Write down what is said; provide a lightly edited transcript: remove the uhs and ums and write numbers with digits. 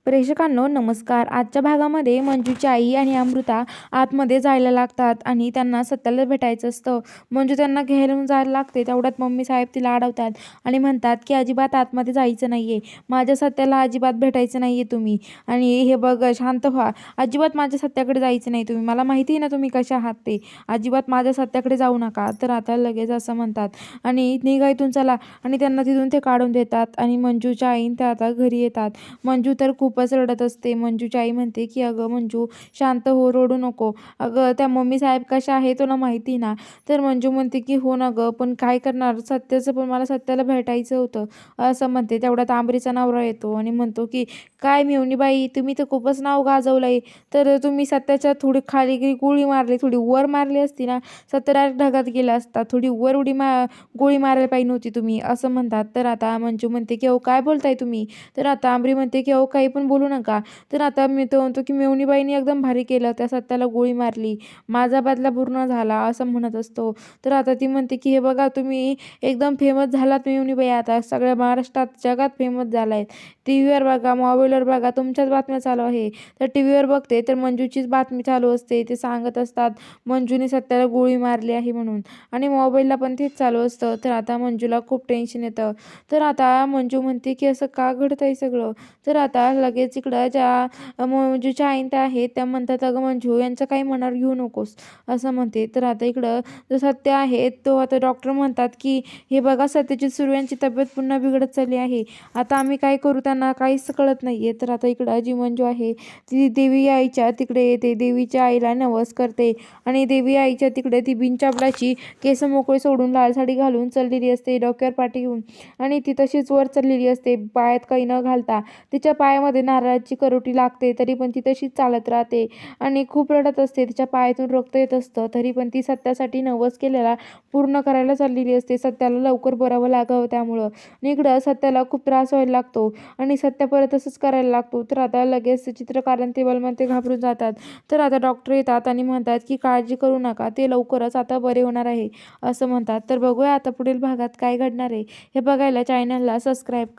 प्रेक्षकांनो नमस्कार. आजच्या भागामध्ये मंजूची आई आणि अमृता आतमध्ये जायला लागतात आणि त्यांना सत्याला भेटायचं असतं. मंजू त्यांना घेऊन जायला लागते. तेवढ्यात मम्मी साहेब तिला अडवतात आणि म्हणतात की अजिबात आतमध्ये जायचं नाहीये, माझ्या सत्याला अजिबात भेटायचं नाहीये तुम्ही. आणि हे बघ, शांत व्हा, अजिबात माझ्या सत्याकडे जायचं नाही तुम्ही, मला माहिती आहे ना तुम्ही कशा आहात ते, अजिबात माझ्या सत्याकडे जाऊ नका. तर आता लगेच असं म्हणतात आणि निघा इथून चला, आणि त्यांना तिथून ते काढून देतात आणि मंजूच्या आईन त्या आता घरी येतात. मंजू तर खूपच रडत असते. मंजूची आई म्हणते की अगं मंजू शांत हो, रडू नको, अगं त्या मम्मी साहेब कशा आहे तुला माहिती ना. तर मंजू म्हणते की हो ना गं, पण काय करणार, सत्याचं पण मला सत्याला भेटायचं होतं असं म्हणते. तेवढ्यात आंबरीचा नवरा येतो आणि म्हणतो की काय मेवणीबाई, तुम्ही तर खूपच नाव गाजवलंय, तर तुम्ही सत्याच्या थोडी खाली गोळी मारली, थोडी वर मारली असती ना, सत्या ढगात गेला असता, थोडी वर उडी गोळी मारायला पाहिजे नव्हती तुम्ही असं म्हणतात. तर आता मंजू म्हणते की अहो काय बोलताय तुम्ही. तर आता आंबरी म्हणते की अहो काही पण बोलू नका. तर आता मी तो म्हणतो की मेवणीबाईंनी एकदम भारी केलं, त्या सत्याला गोळी मारली, माझा बदला पूर्ण झाला असं म्हणत असतो. तर आता ती म्हणते की हे बघा, तुम्ही एकदम फेमस झालात मेवणीबाई, आता सगळ्या महाराष्ट्रात जगात फेमस झालाय, टी व्हीवर बघा, मोबाईलवर बघा, तुमच्याच बातम्या चालू आहे. तर टी व्हीवर बघते तर मंजूचीच बातमी चालू असते, ते सांगत असतात मंजूने सत्याला गोळी मारली आहे म्हणून, आणि मोबाईलला पण तेच चालू असतं. तर आता मंजूला खूप टेन्शन येतं. तर आता मंजू म्हणते की असं का घडतंय सगळं. तर आता लगेच इकडं ज्या मंजूच्या आईन त्या आहेत त्या म्हणतात अगं मंजू यांचं काही मनावर घेऊ नकोस असं म्हणते. तर आता इकडं जो सत्य आहे तो आता डॉक्टर म्हणतात की हे बघा, सत्याची सुरू यांची तब्येत पुन्हा बिघडत चालली आहे, आता आम्ही काय करू, त्यांना काहीच कळत नाहीये. तर आता इकडं जी मंजू आहे ती देवी आईच्या तिकडे येते, देवीच्या आईला नवस करते आणि देवी आईच्या तिकडे ती बिनचापडाची केस मोकळी सोडून लाल साडी घालून चाललेली असते, डोक्यावर पाठी घेऊन, आणि ती तशीच वर चाललेली असते, पायात काही न घालता. तिच्या पायामध्ये नारळाची करोटी लागते तरी पण ती तशीच चालत राहते आणि खूप रडत असते, तिच्या पायातून रक्त येत असतं तरी पण ती सत्यासाठी नवस केलेला पूर्ण करायला चाललेली असते, सत्याला लवकर बरावं लागावं त्यामुळं. आणि इकडं सत्याला खूप त्रास व्हायला लागतो आणि सत्या परत तसंच करायला लागतो. तर आता लगेच चित्रकार आणि ते बलवंत ते घाबरून जातात. तर आता डॉक्टर येतात आणि म्हणतात की काळजी करू नका, ते लवकरच आता बरे होणार आहे असं म्हणतात. तर बघूया आता पुढील भागात काय घडणार आहे, हे बघायला चॅनलला सबस्क्राईब करा.